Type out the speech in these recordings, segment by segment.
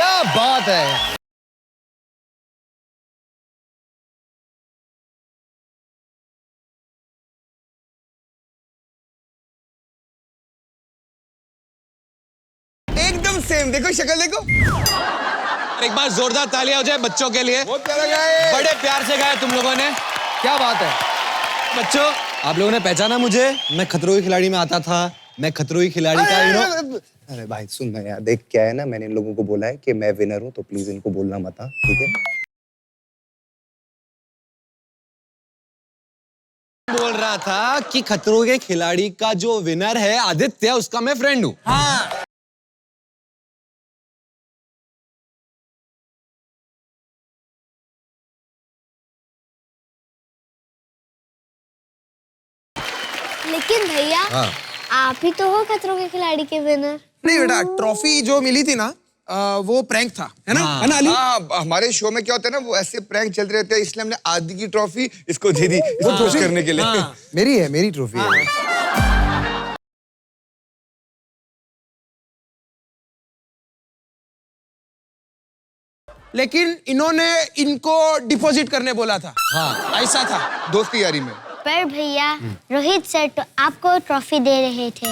क्या बात है। एकदम सेम, देखो शक्ल देखो। एक बार जोरदार तालियां हो जाए बच्चों के लिए। बहुत प्यारा गाया, बड़े प्यार से गाया तुम लोगों ने। क्या बात है बच्चों, आप लोगों ने पहचाना मुझे? मैं खतरों के खिलाड़ी में आता था। मैं खतरों के खिलाड़ी का अरे भाई सुन ना यार, देख क्या है ना, मैंने इन लोगों को बोला है कि मैं विनर हूँ, तो प्लीज इनको बोलना मत, हाँ ठीक है? बोल रहा था कि खतरों के खिलाड़ी का जो विनर है आदित्य, उसका मैं फ्रेंड हूँ। हाँ। लेकिन भैया आप ही तो हो खतरों के खिलाड़ी के विनर। नहीं बेटा, ट्रॉफी जो मिली थी ना, वो प्रैंक था, है ना? है ना अली? हाँ, हमारे शो में क्या होता है ना, वो ऐसे प्रैंक चलते रहते हैं, इसलिए हमने आदि की ट्रॉफी इसको दे दी, इसको खुश करने के लिए। मेरी है, मेरी ट्रॉफी है। लेकिन इन्होंने इनको डिपॉजिट करने बोला था। हाँ, ऐसा था दोस्ती यारी में। पर भैया रोहित सर तो आपको ट्रॉफी दे रहे थे।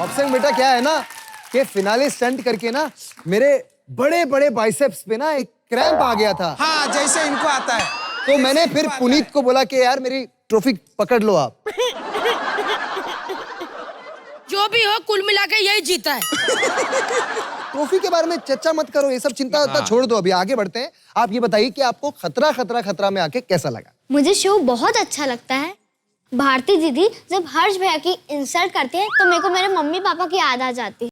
ऑप्शन बेटा क्या है ना कि फिनाले स्टंट करके ना मेरे बड़े बड़े बाइसेप्स पे ना एक क्रैम्प आ गया था। हाँ, जैसे इनको आता है। तो मैंने फिर पुनीत को बोला कि यार मेरी ट्रॉफी पकड़ लो आप। जो भी हो, कुल मिला के यही जीता है। ट्रॉफी के बारे में चर्चा मत करो, ये सब चिंता छोड़ दो, अभी आगे बढ़ते हैं। आप ये बताइए कि आपको खतरा खतरा खतरा में आके कैसा लगा? मुझे शो बहुत अच्छा लगता है। भारती दीदी जब हर्ष भैया की इंसल्ट करती है तो मेरे को मेरे मम्मी पापा की याद आ जाती है।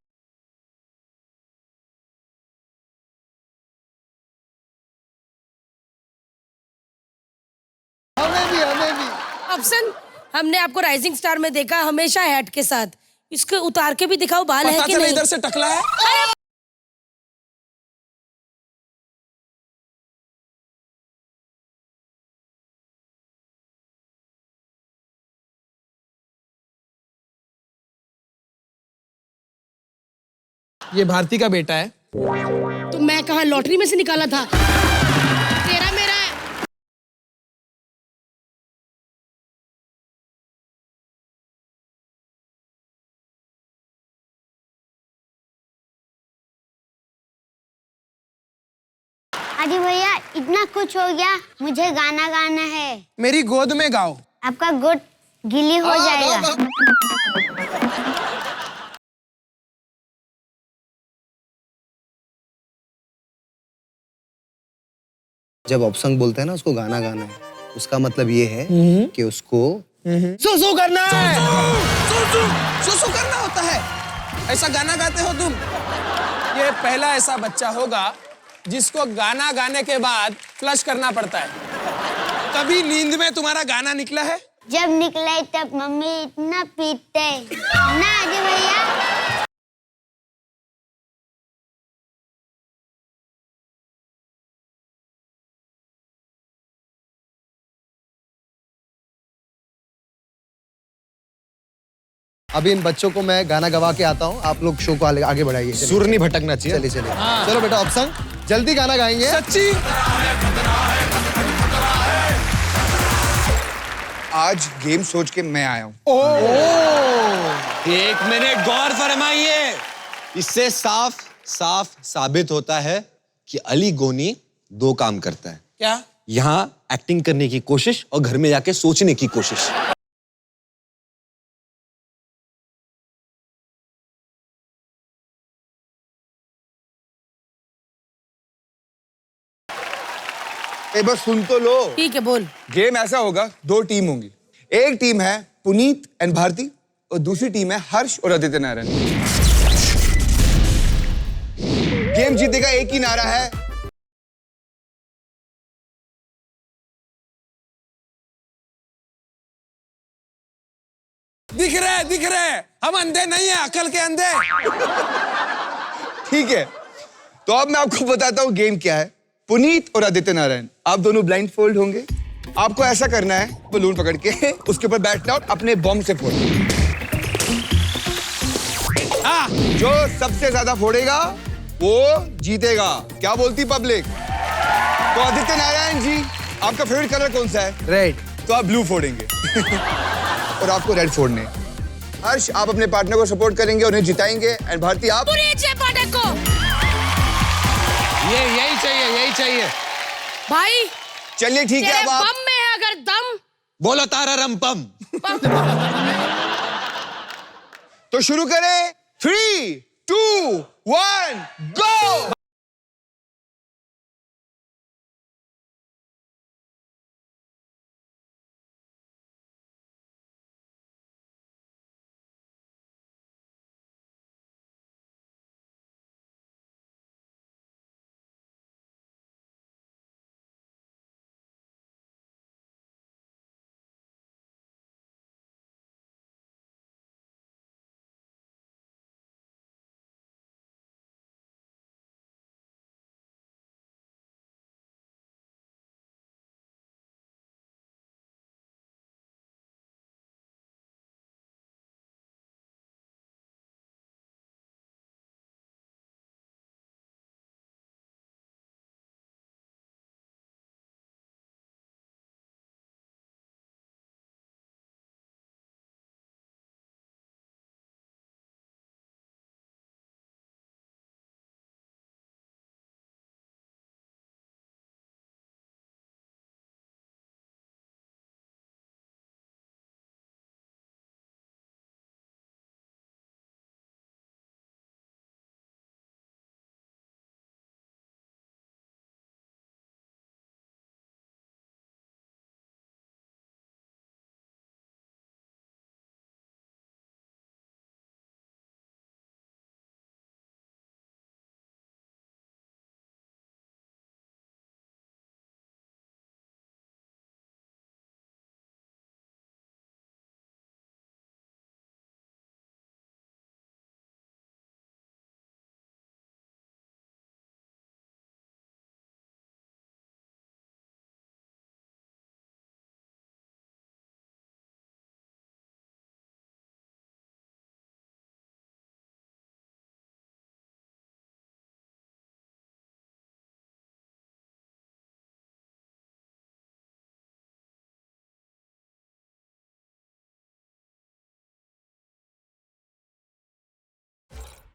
हमें भी। अफसन, हमने आपको राइजिंग स्टार में देखा, हमेशा हैट के साथ। इसके उतार के भी दिखाओ, बाल है पता कि चला नहीं? इधर से टकला है। ये भारती का बेटा है। तो मैं कहा लॉटरी में से निकाला था? तेरा मेरा है। अरे भैया इतना कुछ हो गया, मुझे गाना गाना है। मेरी गोद में गाओ। आपका गुट गिली हो जाएगा। जब ऑप्शन बोलते हैं ना उसको गाना गाना है, उसका मतलब ये है कि उसको सुसु करना है। सुसु करना होता है। ऐसा गाना गाते हो तुम? ये पहला ऐसा बच्चा होगा जिसको गाना गाने के बाद फ्लश करना पड़ता है। कभी नींद में तुम्हारा गाना निकला है? जब निकले तब मम्मी इतना पीटते ना अजय भैया। अभी इन बच्चों को मैं गाना गवा के आता हूँ, आप लोग शो को आगे बढ़ाइए। सुर नहीं भटकना चाहिए। चलिए चलो बेटा, ऑप्शन जल्दी गाना गाएंगे। सच्ची? आज गेम सोच के मैं आया हूँ। एक मिनट गौर फरमाइए। इससे साफ साफ साबित होता है कि अली गोनी दो काम करता है। क्या? यहाँ एक्टिंग करने की कोशिश और घर में जाके सोचने की कोशिश। बस सुन तो लो। ठीक है, बोल। गेम ऐसा होगा, दो टीम होंगी। एक टीम है पुनीत एंड भारती और दूसरी टीम है हर्ष और आदित्य नारायण। गेम जीतेगा एक ही नारा है, दिख रहे। हम अंधे नहीं है, अकल के अंधे। ठीक है? तो अब मैं आपको बताता हूँ गेम क्या है। पुनीत और आदित्य नारायण, आप दोनों ब्लाइंड फोल्ड होंगे। आपको ऐसा करना है, बलून पकड़ के उसके ऊपर बैठना और अपने बम से फोड़ना। जो सबसे ज्यादा फोड़ेगा वो जीतेगा। क्या बोलती पब्लिक? तो आदित्य नारायण जी, आपका फेवरेट कलर कौन सा है? रेड। तो आप ब्लू फोड़ेंगे और आपको रेड फोड़ने। हर्ष, आप अपने पार्टनर को सपोर्ट करेंगे, उन्हें जिताएंगे। एंड भारती, आप को यही चाहिए, यही चाहिए। भाई चलिए ठीक है। तेरे अब आप बम में है अगर दम। बोलो तारा रंपम। तो शुरू करें। 3, 2, 1, गो।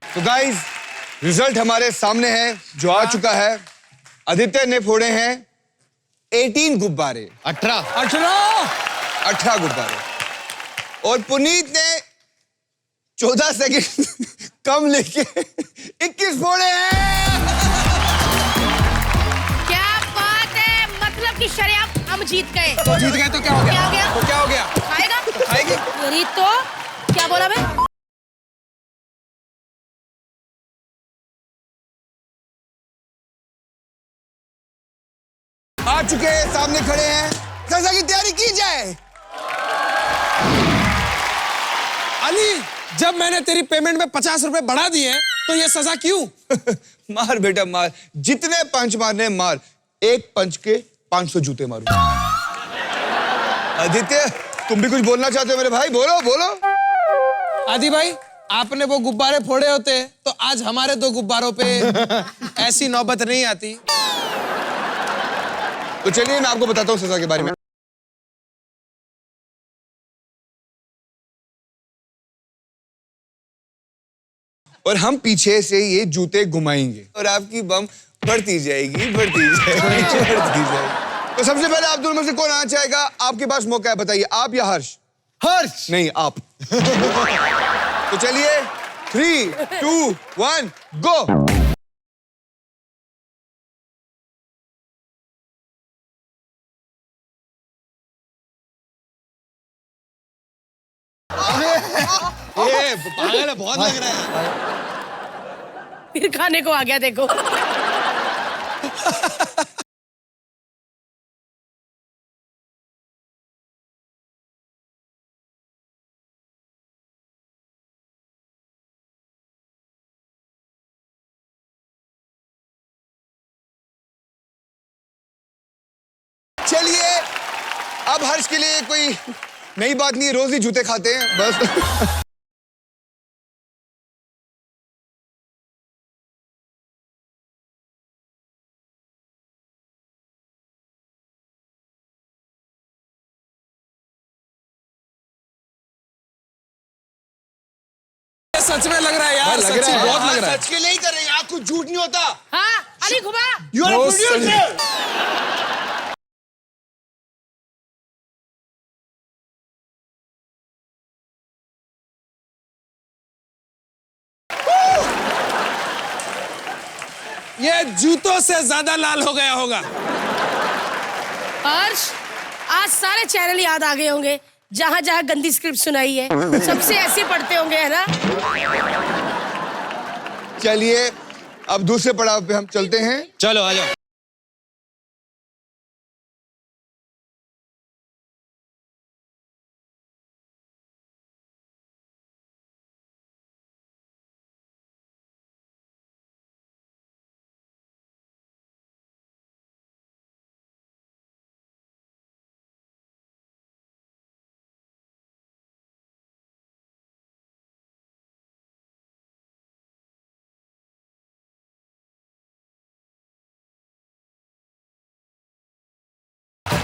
तो गाइस, रिजल्ट हमारे सामने है जो आ चुका है। आदित्य ने फोड़े हैं 18 गुब्बारे। 18 गुब्बारे। और पुनीत ने 14 सेकंड कम लेके 21 फोड़े हैं। क्या बात है, मतलब कि शर्यम हम जीत गए। तो जीत गए तो क्या हो गया? क्या हो गया? तो क्या हो गया? खाएगा? खाएगी? यही तो। क्या बोला मैं? आ चुके हैं, सामने खड़े हैं। सजा की तैयारी की जाए। अली, जब मैंने तेरी पेमेंट में 50 रुपए बढ़ा दिए तो ये सजा क्यों? मार बेटा मार, जितने पंच मारने मार। एक पंच के 500 जूते मारूं। आदित्य, तुम भी कुछ बोलना चाहते हो मेरे भाई? बोलो बोलो। आदि भाई, आपने वो गुब्बारे फोड़े होते तो आज हमारे 2 गुब्बारों पे ऐसी नौबत नहीं आती। तो चलिए मैं आपको बताता हूँ सजा के बारे में। और हम पीछे से ये जूते घुमाएंगे और आपकी बम बढ़ती जाएगी, बढ़ती जाएगी, बढ़ती जाएगी। तो सबसे पहले आप दोनों में से कौन आना चाहेगा? आपके पास मौका है, बताइए। आप या हर्ष? हर्ष। नहीं, आप। तो चलिए 3, 2, 1, गो। ये पागल है, बहुत लग रहा है। फिर खाने को आ गया देखो। चलिए अब हर्ष के लिए कोई नई बात नहीं है, रोज ही जूते खाते हैं बस। सच में लग रहा है यार, लग रहा सच्ची है, बहुत लग रहा है। सच के लिए ही कर रहे हैं, आप कुछ झूठ नहीं होता। हाँ अली घुमा। यू आर बहुत प्रोड्यूसर। ये जूतों से ज्यादा लाल हो गया होगा। हर्ष आज सारे चैनल याद आ गए होंगे, जहां जहां गंदी स्क्रिप्ट सुनाई है सबसे ऐसे पढ़ते होंगे, है ना? चलिए अब दूसरे पड़ाव पे हम चलते हैं। चलो आ जाओ।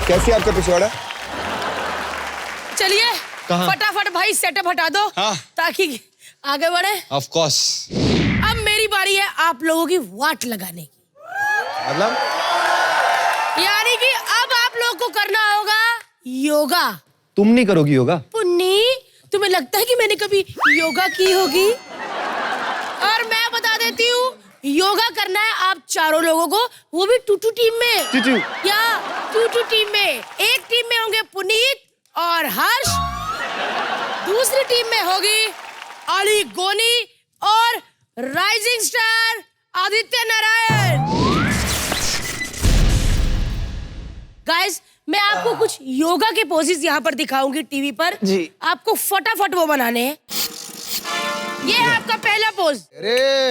कैसे आपका पिछवाड़ा? चलिए कहाँ? फटाफट भाई सेटअप हटा दो, हाँ। ताकि आगे बढ़े। Of course. अब मेरी बारी है आप लोगों की वाट लगाने की। मतलब यानी कि अब आप लोगों को करना होगा योगा। तुम नहीं करोगी योगा? पुन्नी, तुम्हें लगता है कि मैंने कभी योगा की होगी? और मैं बता देती हूँ, योगा करना है आप चारों लोगों को, वो भी टू टीम में। क्या? टू टीम में। एक टीम में होंगे पुनीत और हर्ष, दूसरी टीम में होगी अली गोनी और rising star Aditya Narayan. Guys, मैं आपको कुछ योगा के पोजेस यहाँ पर दिखाऊंगी टीवी पर जी। आपको फटाफट वो बनाने हैं। ये है आपका पहला पोज। अरे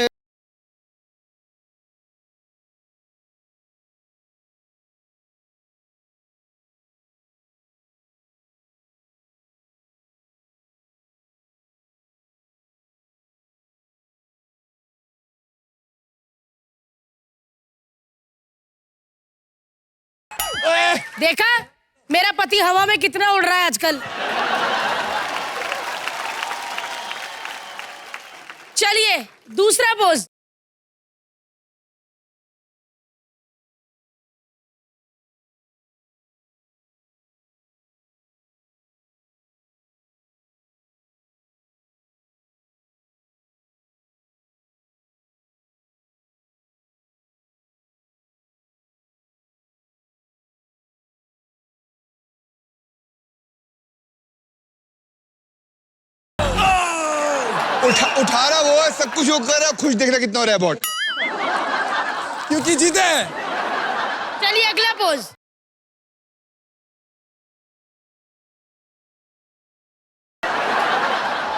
देखा मेरा पति हवा में कितना उड़ रहा है आजकल। चलिए दूसरा पोज। उठा रहा वो है, सब कुछ वो कर रहा है, खुश देख रहा कितना हो रहा है बॉट। क्योंकि जीते हैं। चलिए अगला पोज।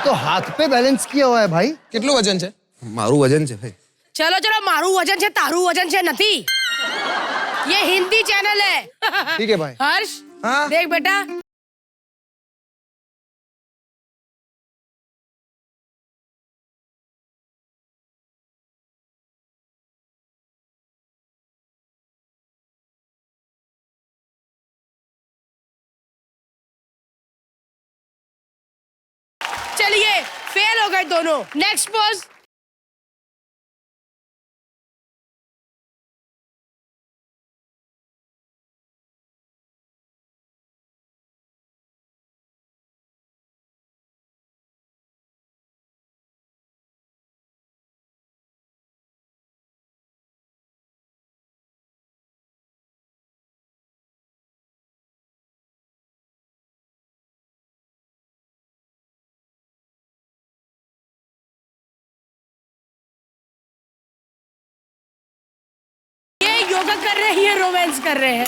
तो हाथ पे बैलेंस किया हुआ है भाई। कितलू वजन है? मारू वजन से भाई। चलो चलो, मारू वजन से तारू वजन से नहीं, ये हिंदी चैनल है। ठीक है भाई। हर्ष हाँ? देख बेटा, चलिए फेल हो गए दोनों। Next pose. योगा कर रहे हैं, ये रोमांस कर रहे हैं।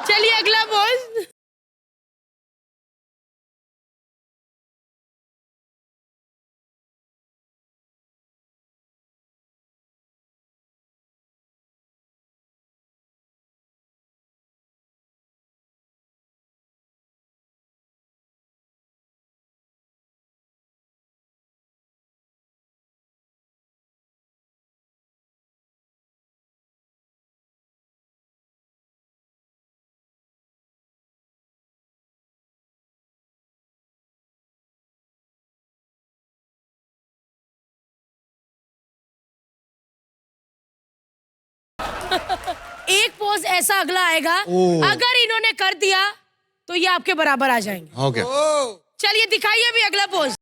चलिए अगला पोज। एक पोज ऐसा अगला आएगा, अगर इन्होंने कर दिया तो ये आपके बराबर आ जाएंगे। ओके चलिए दिखाइए भी अगला पोज।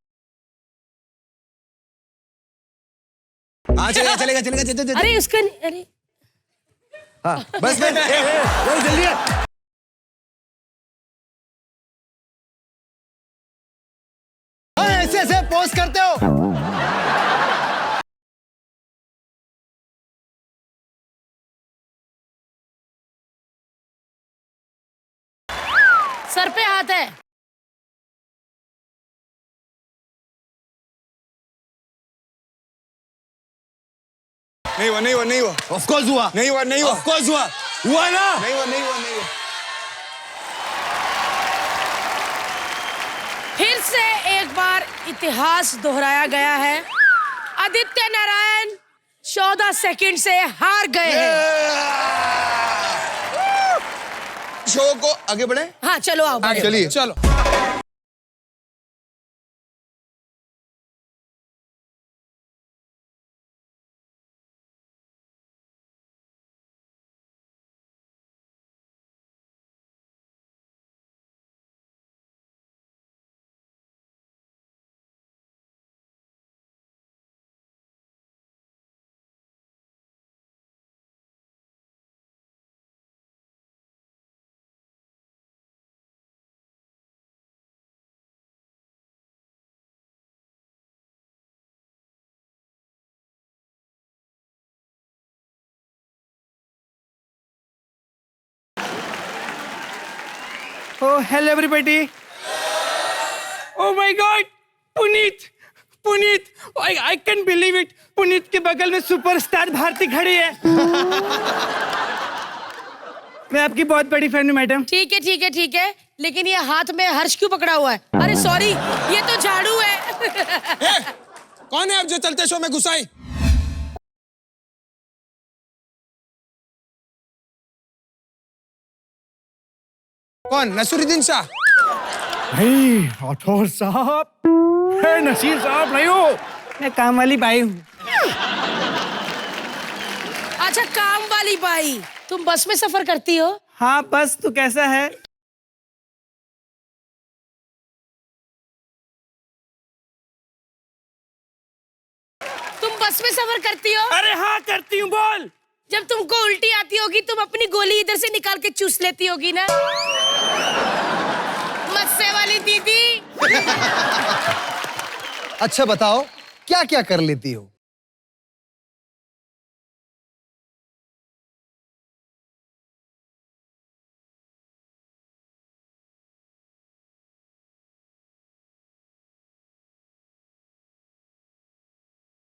हाँ चलेगा चलेगा चलेगा चलेगा। अरे उसका अरे बस जल्दी है। हाँ, ऐसे ऐसे पोस्ट करते हो। सर पे हाथ है। नहीं हुआ नहीं हुआ नहीं हुआ ऑफ कोर्स हुआ, नहीं हुआ नहीं हुआ ऑफ कोर्स हुआ, हुआ ना। नहीं हुआ नहीं हुआ नहीं हुआ। फिर से एक बार इतिहास दोहराया गया है। आदित्य नारायण 14 सेकंड से हार गए हैं। शो को आगे बढ़े। हाँ चलो आओ बढ़े। चलिए चलो Oh, hello everybody. Oh my God, Puneet, Puneet, I can't believe it. Puneet के बगल में सुपरस्टार भारती खड़ी है। मैं आपकी बहुत बड़ी फैन हूँ मैडम। ठीक है ठीक है ठीक है, लेकिन ये हाथ में हर्ष क्यों पकड़ा हुआ है? अरे सॉरी, ये तो झाड़ू है। कौन है अब जो चलते शो में घुसाई? कौन? नसीरुद्दीन शाह? नहीं, राठौर साहब, नसीर साहब नहीं हो, मैं काम वाली बाई हूँ। अच्छा काम वाली बाई, तुम बस में सफर करती हो? हाँ बस तो कैसा है? तुम बस में सफर करती हो? अरे हाँ करती हूँ, बोल। जब तुमको उल्टी आती होगी तुम अपनी गोली इधर से निकाल के चूस लेती होगी ना? मस्से वाली दीदी। अच्छा बताओ क्या क्या कर लेती हो?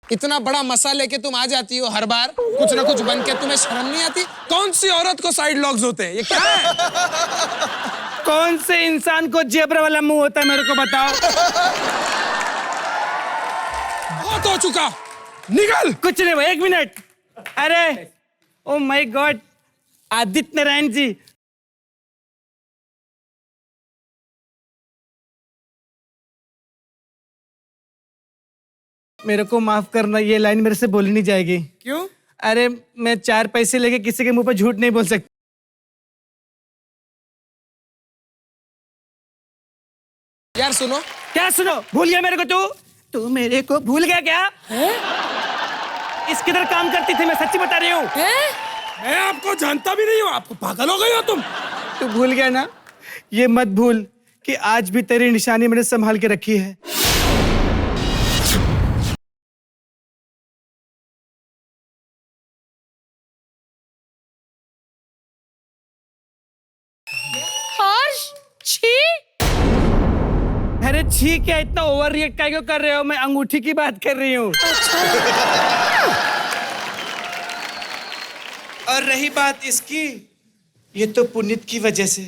इतना बड़ा मसा लेके तुम आ जाती हो हर बार कुछ ना कुछ बन के, तुम्हें शर्म नहीं आती? कौन सी औरत को साइड लॉक्स होते हैं? ये क्या है? कौन से इंसान को जेब्रा वाला मुंह होता है मेरे को बताओ? बहुत हो चुका, निकल। कुछ नहीं भाई, 1 मिनट। अरे oh my God, Aditya Narayan ji, मेरे को माफ करना, ये लाइन मेरे से बोली नहीं जाएगी। क्यों? अरे मैं 4 पैसे लेके किसी के मुंह पर झूठ नहीं बोल सकता। यार सुनो। क्या सुनो? भूल गया मेरे को तू मेरे को भूल गया क्या? इसकी तरह काम करती थी, मैं सच्ची बता रही हूँ। मैं आपको जानता भी नहीं हूँ, आपको पागल हो गई हो तुम। तू भूल गया ना? ये मत भूल कि आज भी तेरी निशानी मैंने संभाल के रखी है। हर्ष, छी। अरे ठीक है, इतना ओवर रिएक्ट क्यों कर रहे हो? मैं अंगूठी की बात कर रही हूँ। और रही बात इसकी, ये तो पुनीत की वजह से।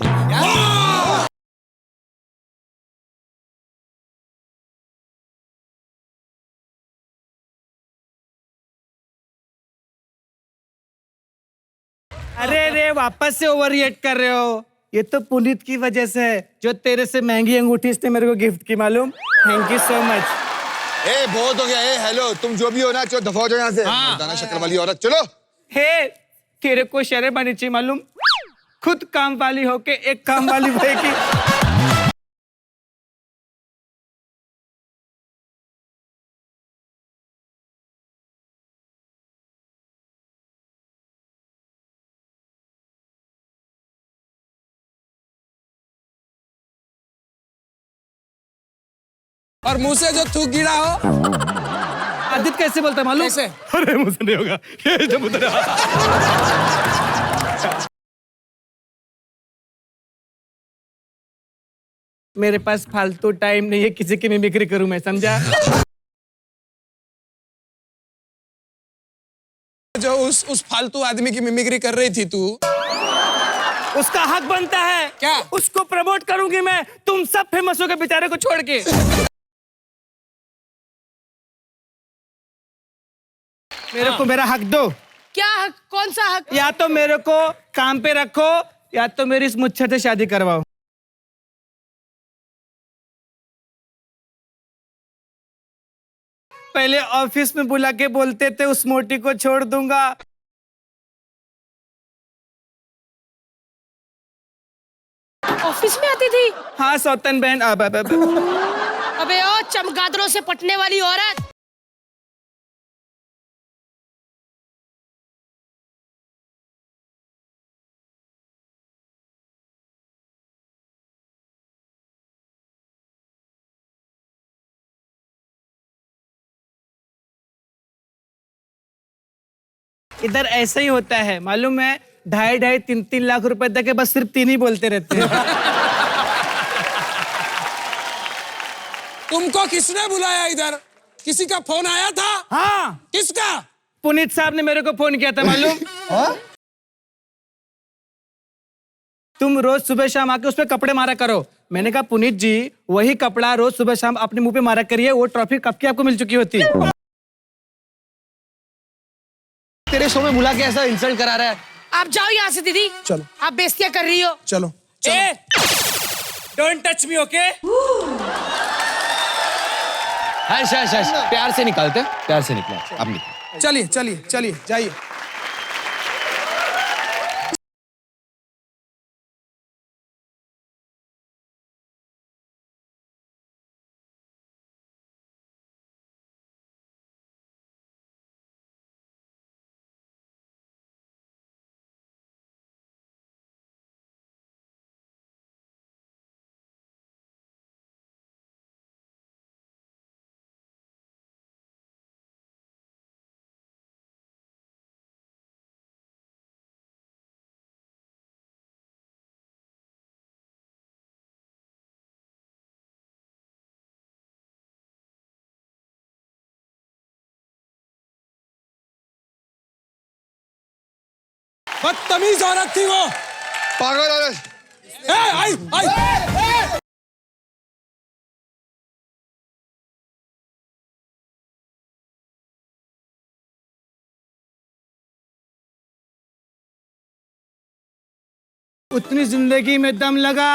अरे रे, वापस से ओवर रिएक्ट कर रहे हो। ये तो पुनीत की वजह से है, जो तेरे से महंगी अंगूठी इसने मेरे को गिफ्ट की, मालूम? Thank you so much. ए बहुत हो गया। ए हेलो, तुम जो भी हो ना, चलो दफा हो जाओ यहाँ से। मर्दाना शक्ल वाली औरत, चलो। हे तेरे को शर्म आनी चाहिए मालूम, खुद काम वाली होके एक काम वाली भाई की। और मुंह से जो थूक गिरा हो। आदित्य कैसे बोलता है मालूम? कैसे? अरे मुझसे नहीं होगा ये जब उधर मेरे पास फालतू टाइम नहीं है किसी की मिमिक्री करूं मैं, समझा? जो उस फालतू आदमी की मिमिक्री कर रही थी तू, उसका हक बनता है क्या? उसको प्रमोट करूंगी मैं, तुम सब फेमस हो गए बेचारे को छोड़ के। मेरे को मेरा हक दो। क्या हक? कौन सा हक? या तो मेरे को काम पे रखो या तो मेरी इस मुच्छर से शादी करवाओ। पहले ऑफिस में बुला के बोलते थे उस मोटी को छोड़ दूंगा। ऑफिस में आती थी? हाँ सौतन बहन। अबे ओ चमगादड़ों से पटने वाली औरत। इधर ऐसा ही होता है मालूम है, 2.5-3 लाख रुपए तक है, बस सिर्फ 3 ही बोलते रहते हैं। तुमको किसने बुलाया इधर? किसी का फोन आया था? हाँ किसका? पुनीत साहब ने मेरे को फोन किया था मालूम। तुम रोज सुबह शाम आके उस पे कपड़े मारा करो। मैंने कहा पुनीत जी वही कपड़ा रोज सुबह शाम अपने मुंह पे मारा करिए, वो ट्रॉफी कब की आपको मिल चुकी होती। तेरे शो में बुला के ऐसा इंसल्ट करा रहा है। आप जाओ यहाँ से दीदी। चलो। आप बेइज्जतियां कर रही हो। चलो डोंट टच मी, ओके? प्यार से निकालते, प्यार से निकला। अब निकल। चलिए चलिए चलिए जाइए। बदतमीज औरत थी वो। पागल औरत। आई आई। उतनी जिंदगी में दम लगा,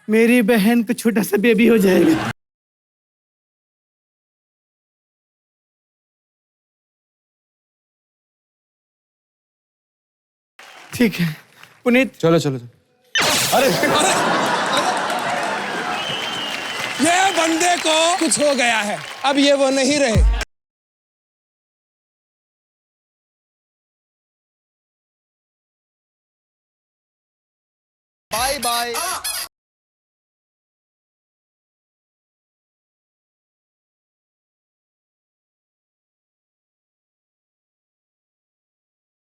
मेरी बहन को छोटा सा बेबी हो जाएगा। ठीक है पुनीत, चलो चलो। ये बंदे को कुछ हो गया है, अब ये वो नहीं रहे। Bye bye.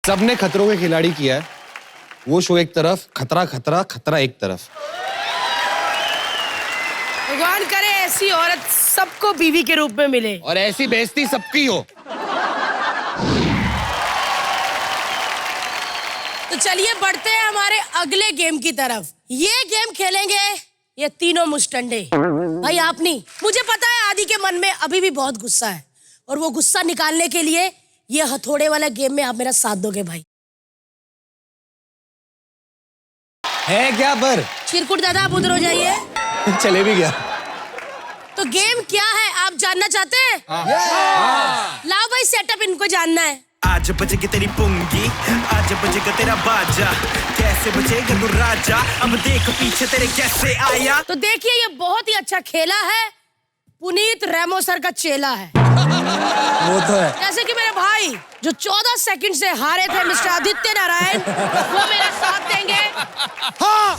सबने खतरों के खिलाड़ी किया है, वो शो एक तरफ, खतरा खतरा खतरा एक तरफ। भगवान करे ऐसी औरत सबको बीवी के रूप में मिले और ऐसी बेइज्जती सबकी हो। तो चलिए बढ़ते हैं हमारे अगले गेम की तरफ। ये गेम खेलेंगे ये तीनों मुस्टंडे। भाई आप नहीं, मुझे पता है आदि के मन में अभी भी बहुत गुस्सा है और वो गुस्सा निकालने के लिए ये हथौड़े वाला गेम में आप मेरा साथ दोगे भाई। है क्या पर? चिरकुट दादा आप उधर हो जाइए। चले भी गया। तो गेम क्या है आप जानना चाहते हैं? लाओ भाई सेटअप, इनको जानना है। आज बजेगी तेरी पुंगी, आज बजेगा तेरा बाजा, कैसे बजेगा तू राजा, अब देख पीछे तेरे कैसे आया। तो देखिए ये बहुत ही अच्छा खेला है, पुनीत रेमो सर का चेला है। वो तो है। जैसे कि मेरे भाई जो 14 सेकंड से हारे थे मिस्टर आदित्य नारायण, वो मेरा साथ देंगे। हाँ।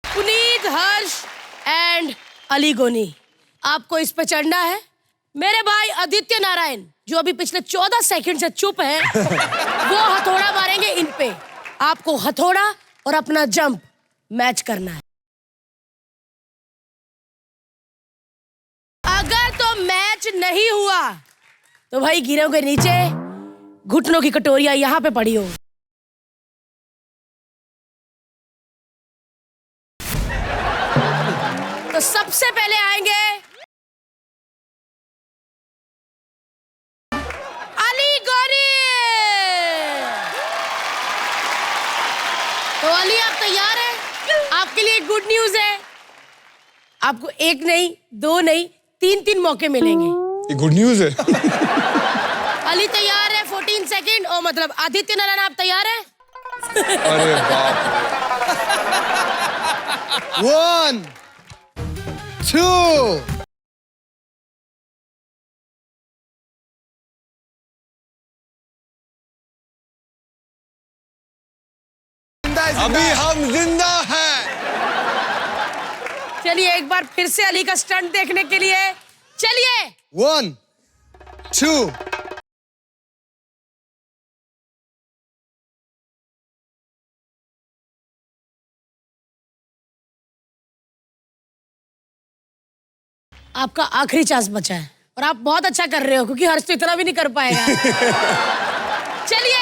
पुनीत, हर्ष एंड अली गोनी, आपको इस पे चढ़ना है। मेरे भाई आदित्य नारायण जो अभी पिछले 14 सेकंड से चुप है, वो हथौड़ा मारेंगे इन पे। आपको हथौड़ा और अपना जंप मैच करना है। अगर तो मैच नहीं हुआ तो भाई गिरोगे नीचे, घुटनों की कटोरियां यहां पे पड़ी हो। तो सबसे पहले आएंगे अली गोनी। तो अली आप तैयार हैं? आपके लिए गुड न्यूज है, आपको एक नहीं, दो नहीं, तीन मौके मिलेंगे। ये गुड न्यूज है। अली तैयार है? 14 सेकंड, और मतलब आदित्य नारायण आप तैयार हैं? अरे बाप। 1 2 अभी हम जिंदा हैं। चलिए एक बार फिर से अली का स्टंट देखने के लिए चलिए। 1 2 आपका आखिरी चांस बचा है और आप बहुत अच्छा कर रहे हो, क्योंकि हर्ष तो इतना भी नहीं कर पाएगा। चलिए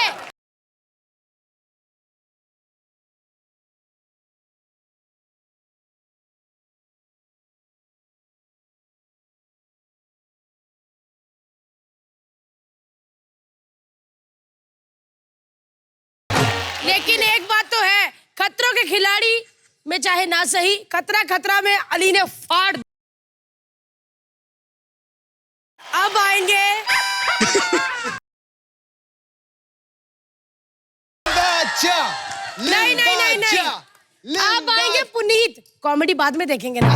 लेकिन एक बात तो है, खतरों के खिलाड़ी में चाहे ना सही, खतरा में अली ने फाड़। अब आएंगे नहीं, अब आएंगे पुनीत। कॉमेडी बाद में देखेंगे ना।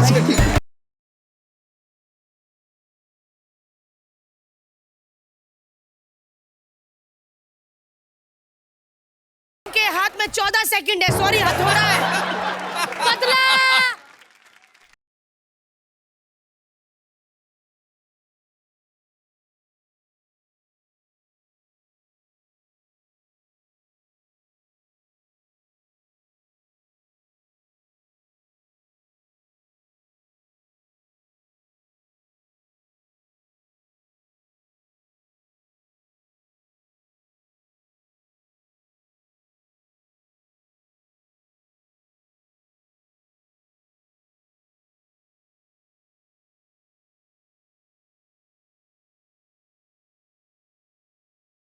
के हाथ में 14 सेकंड है, सॉरी हथौड़ा है। पतला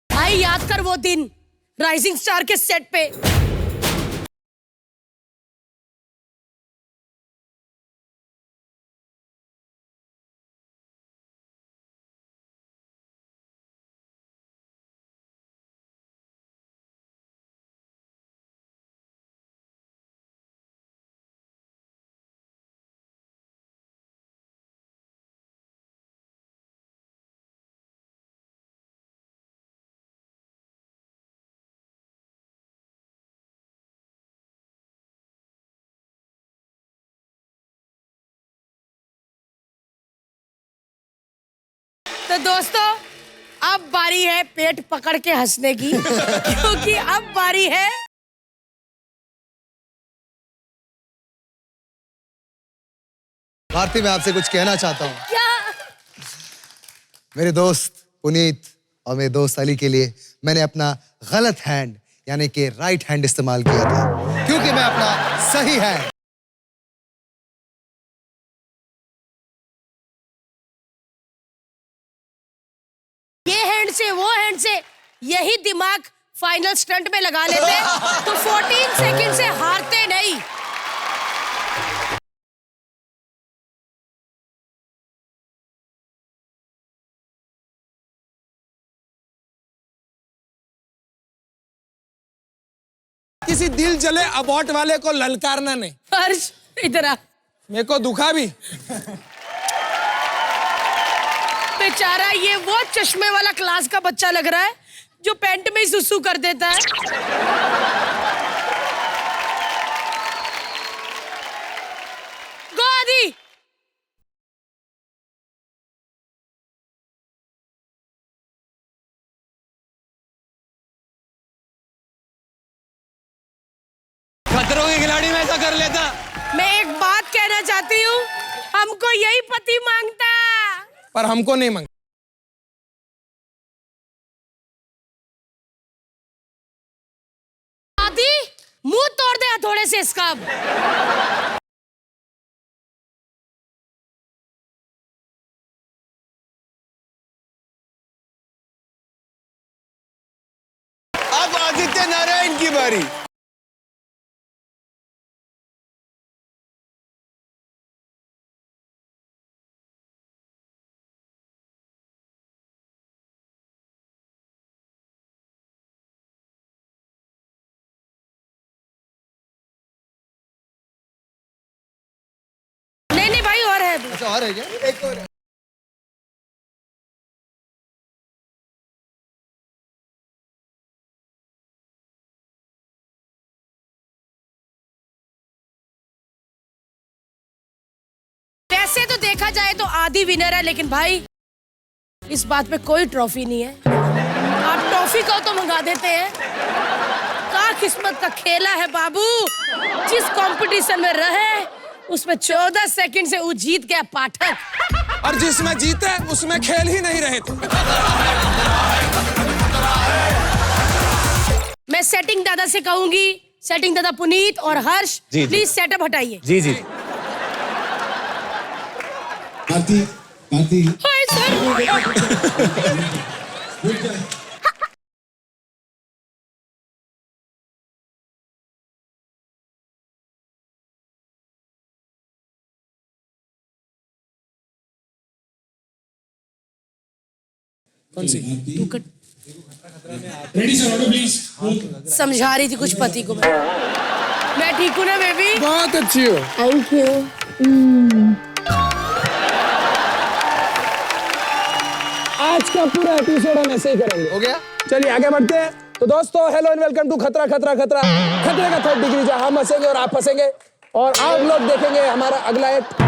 भाई याद कर वो दिन राइजिंग स्टार के सेट पे। तो दोस्तों अब बारी है पेट पकड़ के हंसने की, क्योंकि अब बारी है भारती, मैं आपसे कुछ कहना चाहता हूँ। क्या? मेरे दोस्त पुनीत और मेरे दोस्त अली के लिए मैंने अपना गलत हैंड यानी कि राइट हैंड इस्तेमाल किया था, क्योंकि मैं अपना सही हैंड ये हैंड से वो हैंड से यही दिमाग फाइनल स्टंट में लगा लेते तो 14 सेकंड से हारते नहीं। किसी दिल जले अबॉट वाले को ललकारना नहीं। हर्ष इधर आ। मेरे को दुखा भी। बेचारा ये वो चश्मे वाला क्लास का बच्चा लग रहा है जो पैंट में ही सुसु कर देता है। गो आदि। खतरों के खिलाड़ी में ऐसा कर लेता। मैं एक बात कहना चाहती हूँ, हमको यही पति मांगता, पर हमको नहीं मांगता। आदि मुंह तोड़ दे हथौड़े से इसका। अब आदित्य नारायण की बारी। नहीं भाई और है अभी। अच्छा और है क्या? एक और है। वैसे तो देखा जाए तो आदि विनर है, लेकिन भाई इस बात पे कोई ट्रॉफी नहीं है। आप ट्रॉफी को तो मंगा देते हैं। का किस्मत का खेला है बाबू। जिस कंपटीशन में रहे उसमें 14 सेकंड से वो जीत गया पाठक। और जिसमें जीते उसमें खेल ही नहीं रहे थे। मैं सेटिंग दादा से कहूंगी, सेटिंग दादा पुनीत और हर्ष प्लीज सेटअप हटाइए। जी जी। Hi sir. कौन सी? समझा रही थी कुछ पति को। मैं ठीक हूँ ना बेबी? बहुत अच्छी हो। Thank you. आज का पूरा एपिसोड हम ऐसे ही करेंगे। हो गया? चलिए आगे बढ़ते हैं। तो दोस्तों हेलो एंड वेलकम टू खतरा खतरा खतरा। खतरे का 3rd डिग्री, जहां हम हंसेंगे और आप फंसेंगे और आप लोग देखेंगे हमारा अगला एक्ट।